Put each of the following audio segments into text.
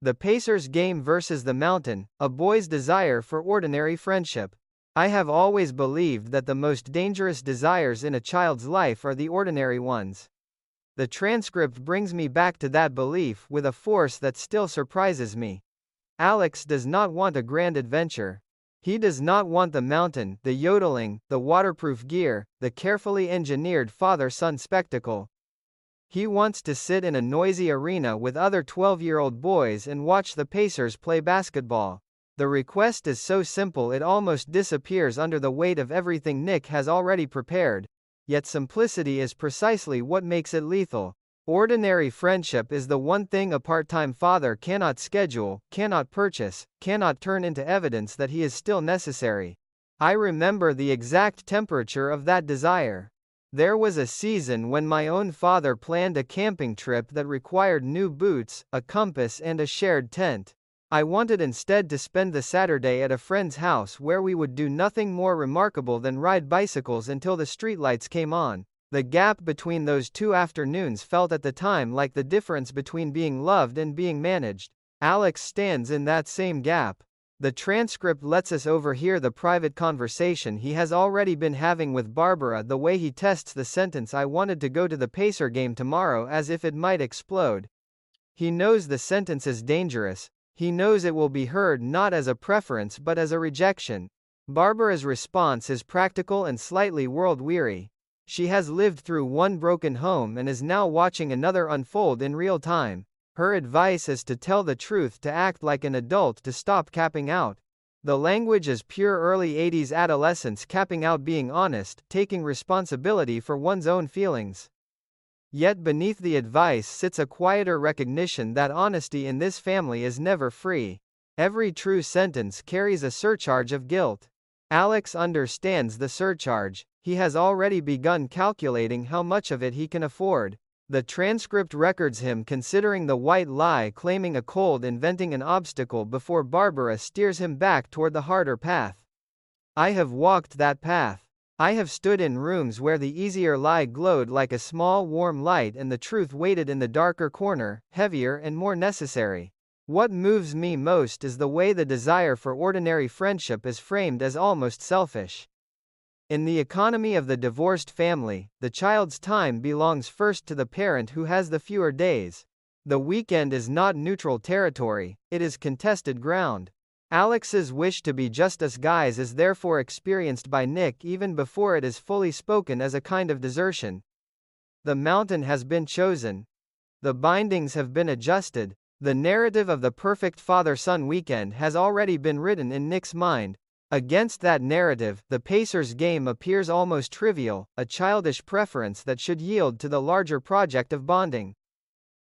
The Pacers game versus the Mountain, a boy's desire for ordinary friendship. I have always believed that the most dangerous desires in a child's life are the ordinary ones. The transcript brings me back to that belief with a force that still surprises me. Alex does not want a grand adventure. He does not want the mountain, the yodeling, the waterproof gear, the carefully engineered father-son spectacle. He wants to sit in a noisy arena with other 12-year-old boys and watch the Pacers play basketball. The request is so simple it almost disappears under the weight of everything Nick has already prepared. Yet simplicity is precisely what makes it lethal. Ordinary friendship is the one thing a part-time father cannot schedule, cannot purchase, cannot turn into evidence that he is still necessary. I remember the exact temperature of that desire. There was a season when my own father planned a camping trip that required new boots, a compass and a shared tent. I wanted instead to spend the Saturday at a friend's house where we would do nothing more remarkable than ride bicycles until the streetlights came on. The gap between those 2 afternoons felt at the time like the difference between being loved and being managed. Alex stands in that same gap. The transcript lets us overhear the private conversation he has already been having with Barbara, the way he tests the sentence "I wanted to go to the Pacer game tomorrow" as if it might explode. He knows the sentence is dangerous. He knows it will be heard not as a preference but as a rejection. Barbara's response is practical and slightly world-weary. She has lived through one broken home and is now watching another unfold in real time. Her advice is to tell the truth, to act like an adult, to stop capping out. The language is pure early 80s adolescence capping out, being honest, taking responsibility for one's own feelings. Yet beneath the advice sits a quieter recognition that honesty in this family is never free. Every true sentence carries a surcharge of guilt. Alex understands the surcharge. He has already begun calculating how much of it he can afford. The transcript records him considering the white lie, claiming a cold, inventing an obstacle before Barbara steers him back toward the harder path. I have walked that path. I have stood in rooms where the easier lie glowed like a small warm light and the truth waited in the darker corner, heavier and more necessary. What moves me most is the way the desire for ordinary friendship is framed as almost selfish. In the economy of the divorced family, the child's time belongs first to the parent who has the fewer days. The weekend is not neutral territory, it is contested ground. Alex's wish to be just us guys is therefore experienced by Nick even before it is fully spoken as a kind of desertion. The mountain has been chosen. The bindings have been adjusted. The narrative of the perfect father-son weekend has already been written in Nick's mind. Against that narrative, the Pacers game appears almost trivial, a childish preference that should yield to the larger project of bonding.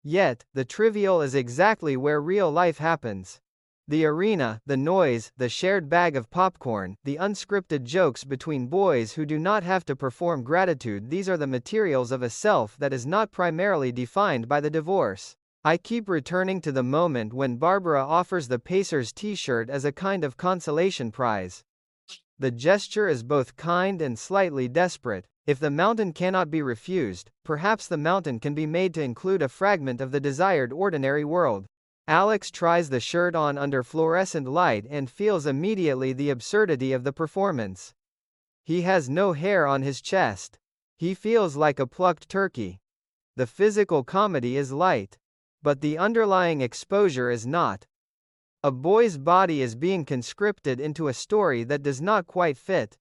Yet, the trivial is exactly where real life happens. The arena, the noise, the shared bag of popcorn, the unscripted jokes between boys who do not have to perform gratitude, these are the materials of a self that is not primarily defined by the divorce. I keep returning to the moment when Barbara offers the Pacers t-shirt as a kind of consolation prize. The gesture is both kind and slightly desperate. If the mountain cannot be refused, perhaps the mountain can be made to include a fragment of the desired ordinary world. Alex tries the shirt on under fluorescent light and feels immediately the absurdity of the performance. He has no hair on his chest. He feels like a plucked turkey. The physical comedy is light. But the underlying exposure is not. A boy's body is being conscripted into a story that does not quite fit.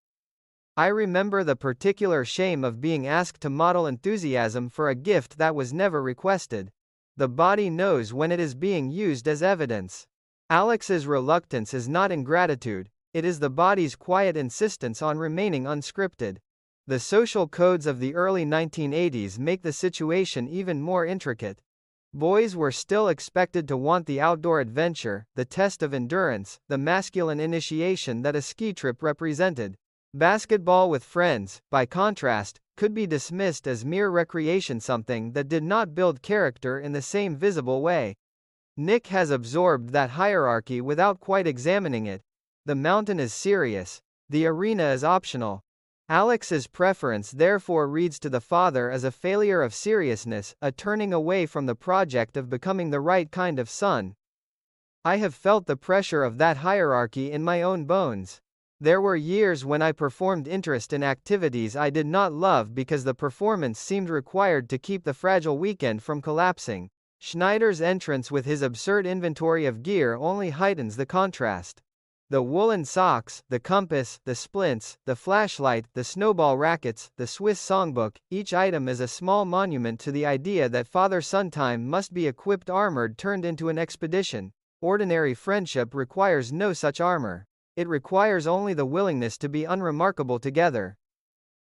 I remember the particular shame of being asked to model enthusiasm for a gift that was never requested. The body knows when it is being used as evidence. Alex's reluctance is not ingratitude, it is the body's quiet insistence on remaining unscripted. The social codes of the early 1980s make the situation even more intricate. Boys were still expected to want the outdoor adventure, the test of endurance, the masculine initiation that a ski trip represented. Basketball with friends, by contrast, could be dismissed as mere recreation, something that did not build character in the same visible way. Nick has absorbed that hierarchy without quite examining it. The mountain is serious. The arena is optional. Alex's preference therefore reads to the father as a failure of seriousness, a turning away from the project of becoming the right kind of son. I have felt the pressure of that hierarchy in my own bones. There were years when I performed interest in activities I did not love because the performance seemed required to keep the fragile weekend from collapsing. Schneider's entrance with his absurd inventory of gear only heightens the contrast. The woolen socks, the compass, the splints, the flashlight, the snowball rackets, the Swiss songbook, each item is a small monument to the idea that father-son time must be equipped armored turned into an expedition. Ordinary friendship requires no such armor. It requires only the willingness to be unremarkable together.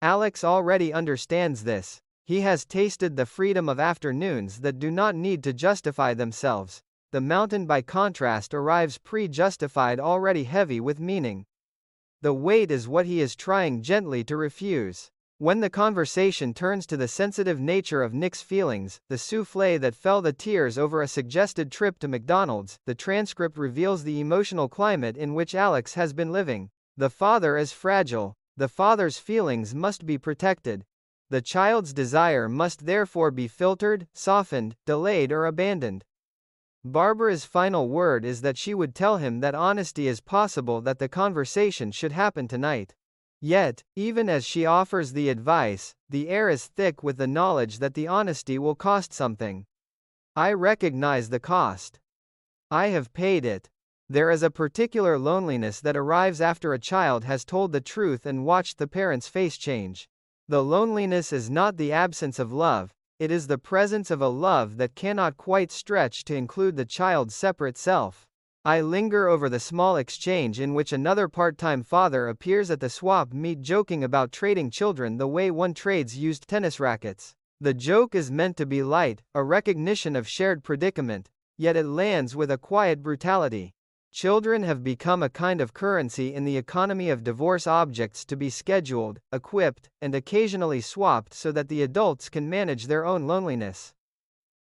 Alex already understands this. He has tasted the freedom of afternoons that do not need to justify themselves. The mountain by contrast arrives pre-justified, already heavy with meaning. The weight is what he is trying gently to refuse. When the conversation turns to the sensitive nature of Nick's feelings, the soufflé that fell the tears over a suggested trip to McDonald's, the transcript reveals the emotional climate in which Alex has been living. The father is fragile. The father's feelings must be protected. The child's desire must therefore be filtered, softened, delayed or abandoned. Barbara's final word is that she would tell him that honesty is possible, that the conversation should happen tonight. Yet, even as she offers the advice, the air is thick with the knowledge that the honesty will cost something. I recognize the cost. I have paid it. There is a particular loneliness that arrives after a child has told the truth and watched the parent's face change. The loneliness is not the absence of love. It is the presence of a love that cannot quite stretch to include the child's separate self. I linger over the small exchange in which another part-time father appears at the swap meet joking about trading children the way one trades used tennis rackets. The joke is meant to be light, a recognition of shared predicament, yet it lands with a quiet brutality. Children have become a kind of currency in the economy of divorce, objects to be scheduled, equipped, and occasionally swapped so that the adults can manage their own loneliness.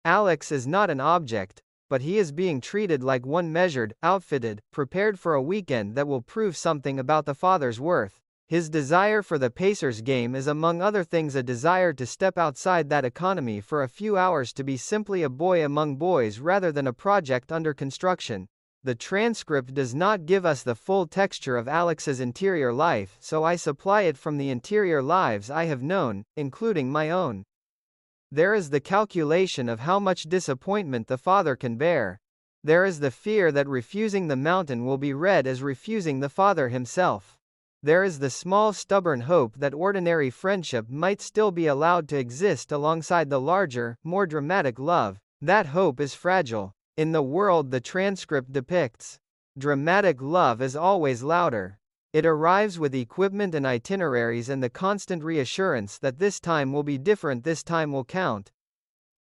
Alex is not an object, but he is being treated like one, measured, outfitted, prepared for a weekend that will prove something about the father's worth. His desire for the Pacers game is among other things a desire to step outside that economy for a few hours, to be simply a boy among boys rather than a project under construction. The transcript does not give us the full texture of Alex's interior life, so I supply it from the interior lives I have known, including my own. There is the calculation of how much disappointment the father can bear. There is the fear that refusing the mountain will be read as refusing the father himself. There is the small stubborn hope that ordinary friendship might still be allowed to exist alongside the larger, more dramatic love. That hope is fragile. In the world the transcript depicts, dramatic love is always louder. It arrives with equipment and itineraries and the constant reassurance that this time will be different, this time will count.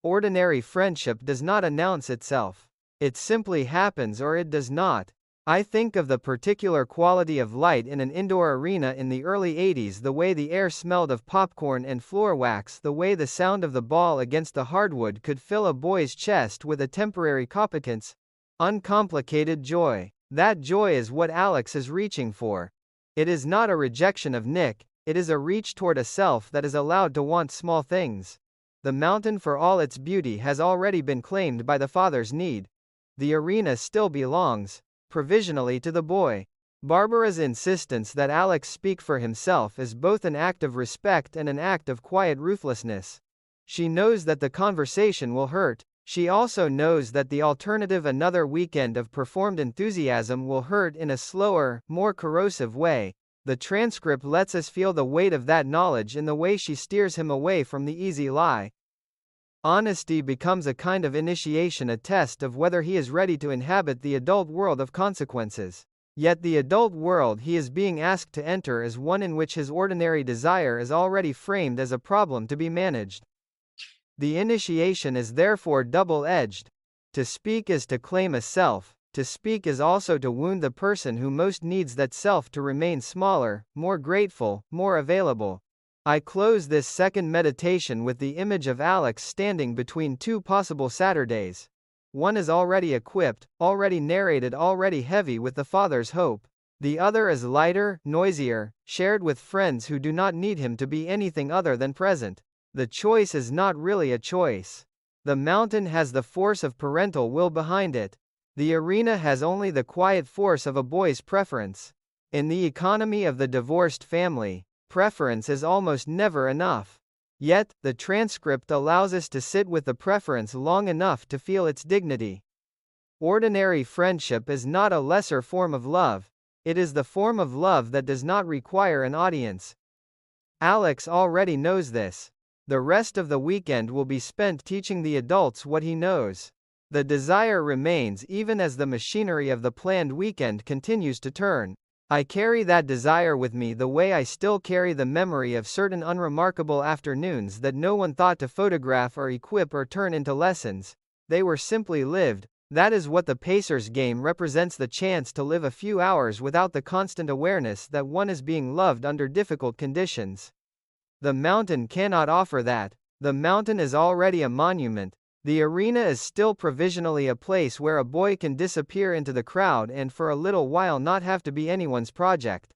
Ordinary friendship does not announce itself. It simply happens or it does not. I think of the particular quality of light in an indoor arena in the early 80s, the way the air smelled of popcorn and floor wax, the way the sound of the ball against the hardwood could fill a boy's chest with a temporary competence. Uncomplicated joy. That joy is what Alex is reaching for. It is not a rejection of Nick, it is a reach toward a self that is allowed to want small things. The mountain for all its beauty has already been claimed by the father's need. The arena still belongs, provisionally, to the boy. Barbara's insistence that Alex speak for himself is both an act of respect and an act of quiet ruthlessness. She knows that the conversation will hurt. She also knows that the alternative, another weekend of performed enthusiasm, will hurt in a slower, more corrosive way. The transcript lets us feel the weight of that knowledge in the way she steers him away from the easy lie. Honesty becomes a kind of initiation, a test of whether he is ready to inhabit the adult world of consequences. Yet the adult world he is being asked to enter is one in which his ordinary desire is already framed as a problem to be managed. The initiation is therefore double-edged. To speak is to claim a self. To speak is also to wound the person who most needs that self to remain smaller, more grateful, more available. I close this second meditation with the image of Alex standing between two possible Saturdays. One is already equipped, already narrated, already heavy with the father's hope. The other is lighter, noisier, shared with friends who do not need him to be anything other than present. The choice is not really a choice. The mountain has the force of parental will behind it. The arena has only the quiet force of a boy's preference. In the economy of the divorced family, preference is almost never enough. Yet, the transcript allows us to sit with the preference long enough to feel its dignity. Ordinary friendship is not a lesser form of love. It is the form of love that does not require an audience. Alex already knows this. The rest of the weekend will be spent teaching the adults what he knows. The desire remains even as the machinery of the planned weekend continues to turn. I carry that desire with me the way I still carry the memory of certain unremarkable afternoons that no one thought to photograph or equip or turn into lessons. They were simply lived. That is what the Pacers game represents, the chance to live a few hours without the constant awareness that one is being loved under difficult conditions. The mountain cannot offer that. The mountain is already a monument. The arena is still provisionally a place where a boy can disappear into the crowd and for a little while not have to be anyone's project.